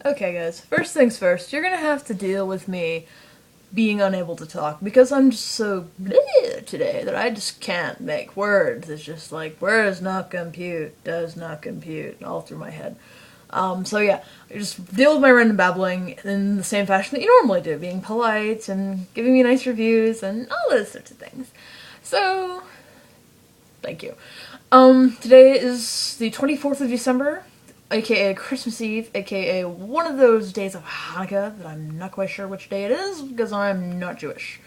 Okay, guys, first things first, you're gonna have to deal with me being unable to talk because I'm just so bleh today that I just can't make words. It's just like, words not compute, does not compute, all through my head. So yeah, I just deal with my random babbling in the same fashion that you normally do, being polite and giving me nice reviews and all those sorts of things. So, thank you. Today is the 24th of December, aka Christmas Eve, aka one of those days of Hanukkah that I'm not quite sure which day it is because I'm not Jewish.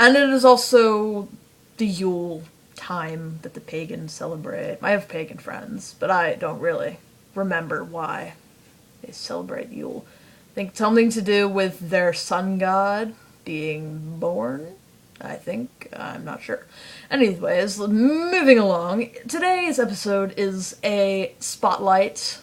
And it is also the Yule time that the pagans celebrate. I have pagan friends, but I don't really remember why they celebrate Yule. I think something to do with their sun god being born, I think. I'm not sure. Anyways, moving along. Today's episode is a spotlight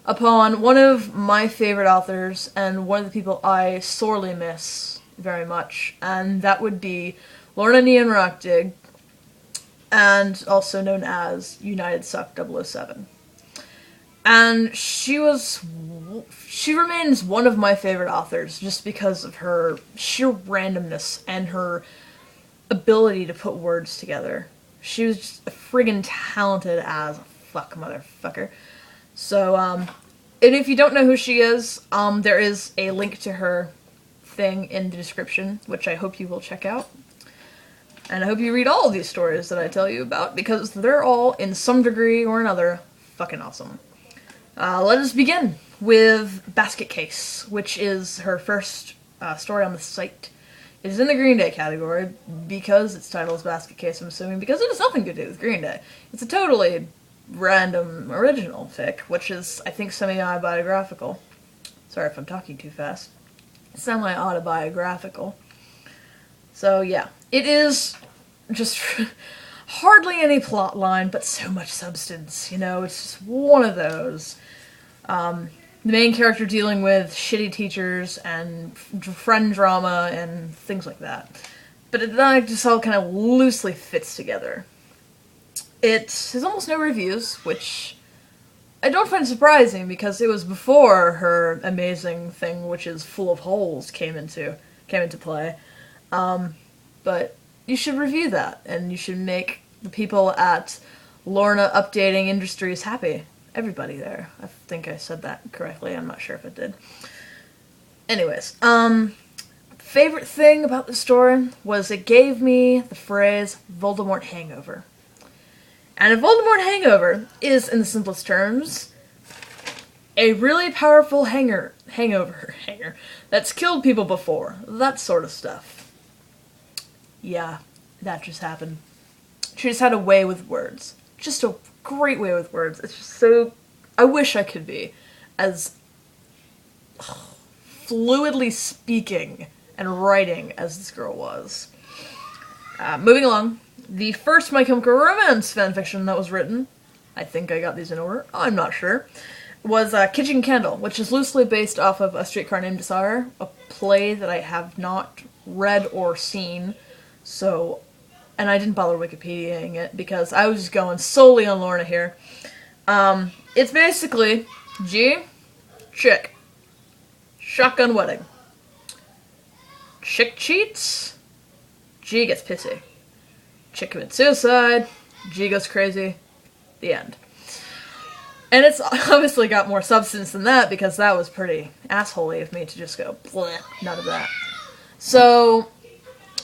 upon one of my favorite authors and one of the people I sorely miss very much, and that would be Lorna Ni Ionnrachtaigh, and also known as unitedsuck007. And she remains one of my favorite authors just because of her sheer randomness and her ability to put words together. She was just friggin' talented as fuck, motherfucker. So, and if you don't know who she is, there is a link to her thing in the description, which I hope you will check out. And I hope you read all of these stories that I tell you about, because they're all, in some degree or another, fucking awesome. Let us begin with Basket Case, which is her first story on the site. It is in the Green Day category because its title is Basket Case, I'm assuming, because it has nothing to do with Green Day. It's a totally random original fic, which is, I think, semi-autobiographical. Sorry if I'm talking too fast. Semi-autobiographical. So, yeah. It is just hardly any plot line, but so much substance, you know? It's just one of those. The main character dealing with shitty teachers and friend drama and things like that. But it just all kind of loosely fits together. It has almost no reviews, which I don't find surprising because it was before her amazing thing, which is Full of Holes, came into play. But you should review that, and you should make the people at Lorna Updating Industries happy. Everybody there. I think I said that correctly. I'm not sure if it did. Anyways, favorite thing about the story was it gave me the phrase Voldemort hangover. And a Voldemort hangover is, in the simplest terms, a really powerful hangover that's killed people before. That sort of stuff. Yeah, that just happened. She just had a way with words. Just a great way with words. It's just so... I wish I could be as fluidly speaking and writing as this girl was. Moving along. The first My Chemical Romance fanfiction that was written, I think I got these in order, I'm not sure, was Kitchen Candle, which is loosely based off of A Streetcar Named Desire, a play that I have not read or seen, so... And I didn't bother Wikipediaing it because I was just going solely on Lorna here. It's basically G, chick, shotgun wedding. Chick cheats, G gets pissy. Chick commits suicide, G goes crazy, the end. And it's obviously got more substance than that because that was pretty assholey of me to just go, bleh, none of that. So,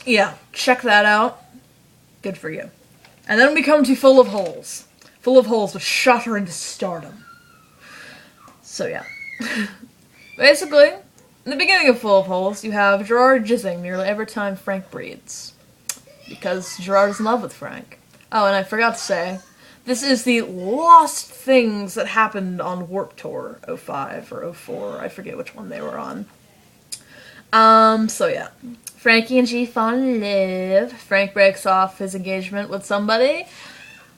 yeah, check that out. Good for you. And then we come to Full of Holes. Full of Holes, which shot her into stardom. So yeah. Basically, in the beginning of Full of Holes, you have Gerard jizzing nearly every time Frank breathes. Because Gerard is in love with Frank. Oh, and I forgot to say, this is the lost things that happened on Warped Tour 05 or 04. I forget which one they were on. So yeah. Frankie and G fall in love. Frank breaks off his engagement with somebody.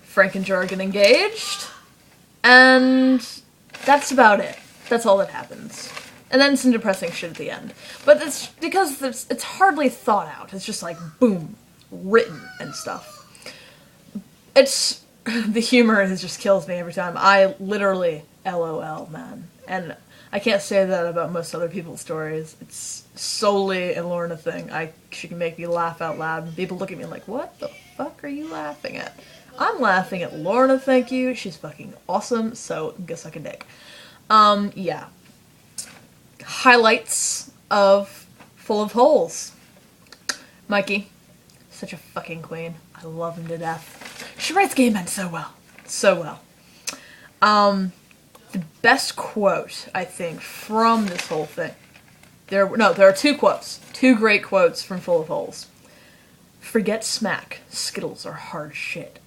Frank and Gerard get engaged. And that's about it. That's all that happens. And then some depressing shit at the end. But it's because it's hardly thought out. It's just like, boom, written and stuff. It's... The humor just kills me every time. I literally, LOL, man. And I can't say that about most other people's stories. It's solely a Lorna thing. She can make me laugh out loud, and people look at me like, what the fuck are you laughing at? I'm laughing at Lorna, thank you. She's fucking awesome, so guess I can dig. Yeah. Highlights of Full of Holes. Mikey. Such a fucking queen. I love him to death. She writes game men so well. So well. The best quote, I think, from this whole thing. There are two quotes. Two great quotes from Full of Holes. Forget smack. Skittles are hard shit.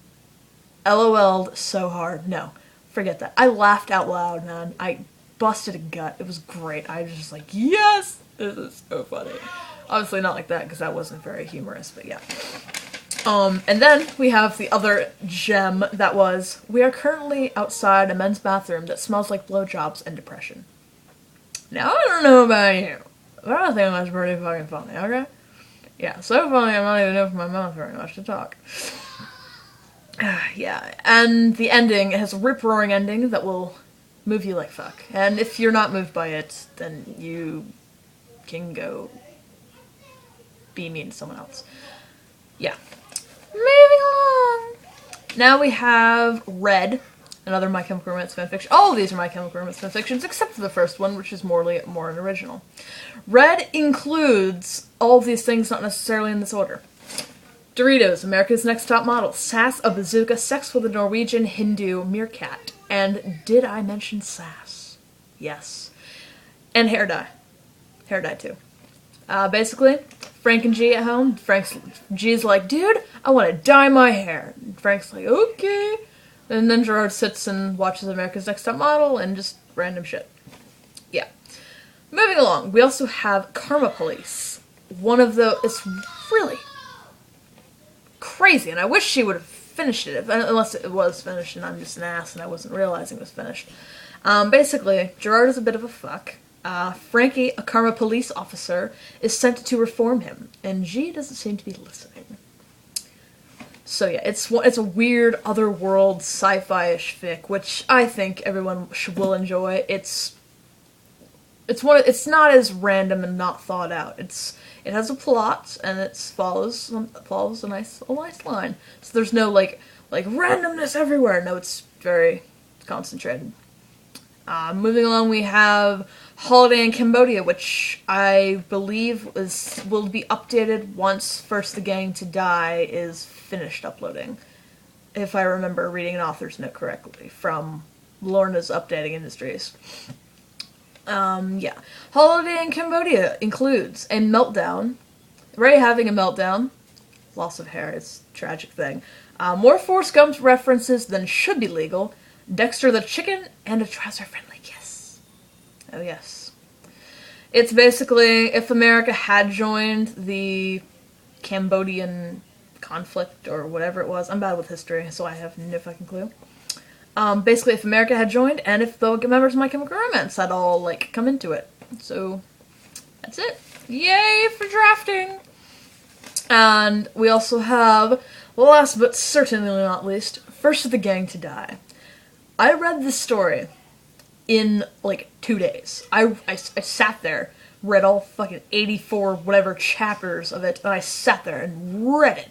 LOL'd so hard. No, forget that. I laughed out loud, man. I busted a gut. It was great. I was just like, yes! This is so funny. Obviously not like that, because that wasn't very humorous, but yeah. And then we have the other gem that was, we are currently outside a men's bathroom that smells like blowjobs and depression. Now, I don't know about you, but I think that's pretty fucking funny, okay? Yeah, so funny I'm not even opening my mouth very much to talk. Yeah, and the ending has a rip-roaring ending that will move you like fuck. And if you're not moved by it, then you can go be mean to someone else. Yeah. Moving along. Now we have Red, another My Chemical Romance fanfiction. All of these are My Chemical Romance fanfictions, except for the first one, which is more an original. Red includes all of these things, not necessarily in this order. Doritos, America's Next Top Model, Sass, a Bazooka, Sex with a Norwegian Hindu Meerkat, and did I mention Sass? Yes. And hair dye. Hair dye too. Basically, Frank and G at home. G's like, dude, I want to dye my hair. And Frank's like, okay. And then Gerard sits and watches America's Next Top Model and just random shit. Yeah. Moving along, we also have Karma Police. It's really crazy, and I wish she would have finished it, unless it was finished and I'm just an ass and I wasn't realizing it was finished. Basically, Gerard is a bit of a fuck. Frankie, a Karma Police officer, is sent to reform him, and G doesn't seem to be listening. So yeah, it's a weird, otherworld, sci-fi-ish fic, which I think everyone will enjoy. It's not as random and not thought out. It has a plot, and it follows a nice line. So there's no like randomness everywhere. No, it's very concentrated. Moving along, we have Holiday in Cambodia, which I believe will be updated once First the Gang to Die is finished uploading. If I remember reading an author's note correctly from Lorna's Updating Industries. Yeah. Holiday in Cambodia includes a meltdown. Ray having a meltdown. Loss of hair is a tragic thing. More Forrest Gump references than should be legal. Dexter the Chicken, and a trouser-friendly kiss. Oh yes. It's basically if America had joined the Cambodian conflict, or whatever it was. I'm bad with history, so I have no fucking clue. Basically, if America had joined, and if the members of My Chemical Romance had all, come into it. So, that's it. Yay for drafting! And we also have, last but certainly not least, First of the Gang to Die. I read this story in, 2 days. I sat there, read all fucking 84 whatever chapters of it, and I sat there and read it.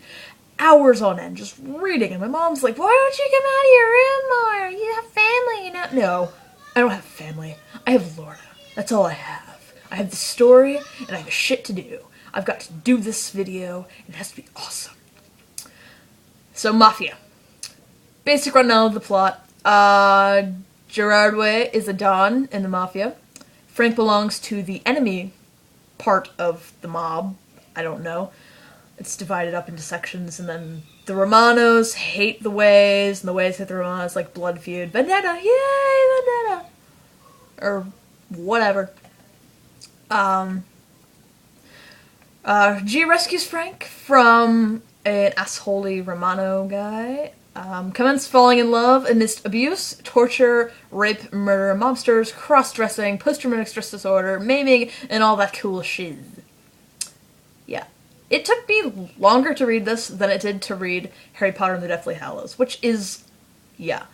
Hours on end, just reading, and my mom's like, why don't you come out of your room more? You have family, you know? No, I don't have family. I have Lorna. That's all I have. I have the story, and I have shit to do. I've got to do this video, and it has to be awesome. So, Mafia. Basic rundown of the plot. Gerard Way is a Don in the Mafia. Frank belongs to the enemy part of the mob. I don't know. It's divided up into sections, and then the Romanos hate the Ways, and the Ways hate the Romanos, like blood feud. Vendetta! Yay, Vendetta! Or whatever. G rescues Frank from an assholey Romano guy. Commence falling in love amidst abuse, torture, rape, murder, mobsters, cross-dressing, post-traumatic stress disorder, maiming, and all that cool shit. Yeah. It took me longer to read this than it did to read Harry Potter and the Deathly Hallows, which is, yeah,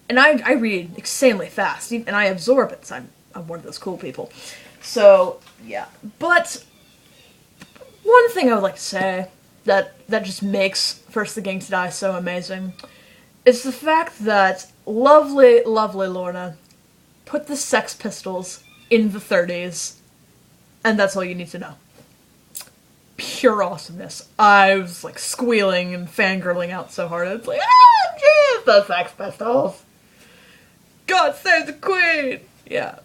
and I read insanely fast, and I absorb it, so I'm one of those cool people. So, yeah. But one thing I would like to say that just makes First the Gang to Die so amazing is the fact that lovely, lovely Lorna put the Sex Pistols in the 30s, and that's all you need to know. Pure awesomeness. I was like squealing and fangirling out so hard. It's like, ah, jeez, the Sex Pistols. God save the Queen. Yeah.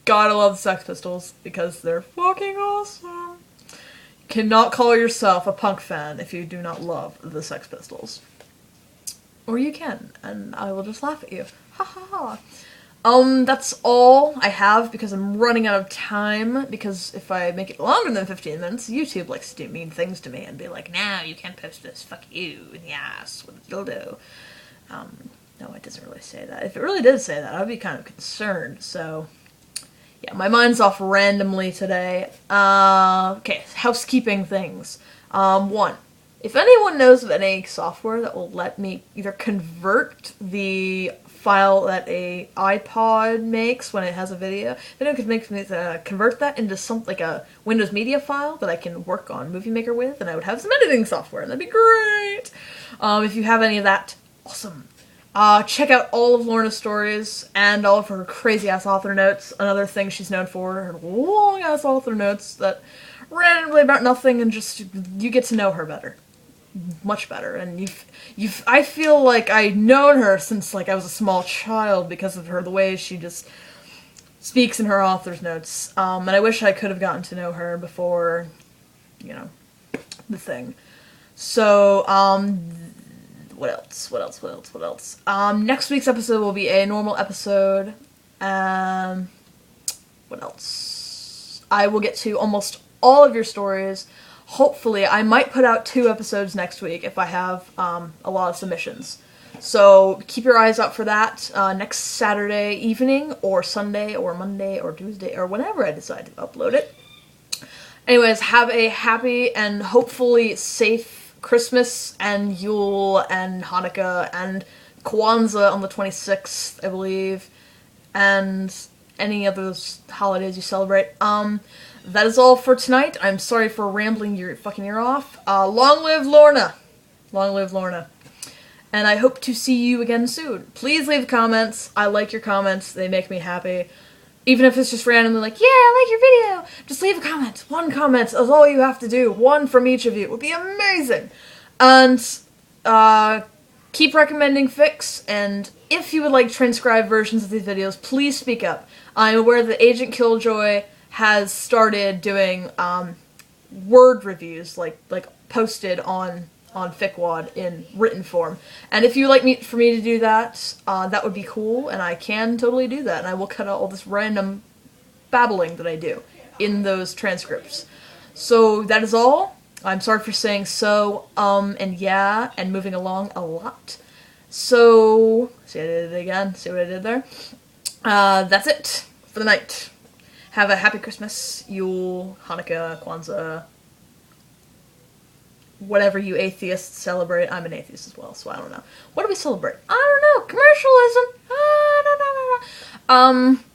Gotta love the Sex Pistols because they're fucking awesome. You cannot call yourself a punk fan if you do not love the Sex Pistols. Or you can, and I will just laugh at you. Ha ha ha. That's all I have because I'm running out of time, because if I make it longer than 15 minutes, YouTube likes to do mean things to me and be like, "No, you can't post this, fuck you, in the ass with a dildo." No, it doesn't really say that. If it really did say that, I'd be kind of concerned, so... Yeah, my mind's off randomly today. Okay, housekeeping things. One, if anyone knows of any software that will let me either convert the file that a iPod makes when it has a video, if anyone could make me convert that into something like a Windows Media file that I can work on Movie Maker with, and I would have some editing software, and that'd be great! If you have any of that, awesome. Check out all of Lorna's stories and all of her crazy-ass author notes. Another thing she's known for, her long-ass author notes that randomly about nothing, and just, you get to know her better. Much better. And I feel like I've known her since, like, I was a small child because of her, the way she just speaks in her author's notes. And I wish I could have gotten to know her before, you know, the thing. So, what else? Next week's episode will be a normal episode. What else? I will get to almost all of your stories. Hopefully, I might put out 2 episodes next week if I have a lot of submissions. So keep your eyes out for that next Saturday evening, or Sunday, or Monday, or Tuesday, or whenever I decide to upload it. Anyways, have a happy and hopefully safe Christmas and Yule and Hanukkah and Kwanzaa on the 26th, I believe, and any of those holidays you celebrate. That is all for tonight. I'm sorry for rambling your fucking ear off. Long live Lorna! Long live Lorna. And I hope to see you again soon. Please leave comments. I like your comments. They make me happy. Even if it's just randomly like, yeah, I like your video. Just leave a comment. 1 comment is all you have to do. 1 from each of you. It would be amazing. And keep recommending fics. And if you would like transcribed versions of these videos, please speak up. I'm aware that Agent Killjoy has started doing word reviews, like posted on FicWad in written form. And if you would like for me to do that, that would be cool, and I can totally do that. And I will cut out all this random babbling that I do in those transcripts. So that is all. I'm sorry for saying so, and yeah, and moving along a lot. So, see, I did it again. See what I did there? That's it for the night. Have a happy Christmas, Yule, Hanukkah, Kwanzaa, whatever you atheists celebrate. I'm an atheist as well, so I don't know. What do we celebrate? I don't know. Commercialism.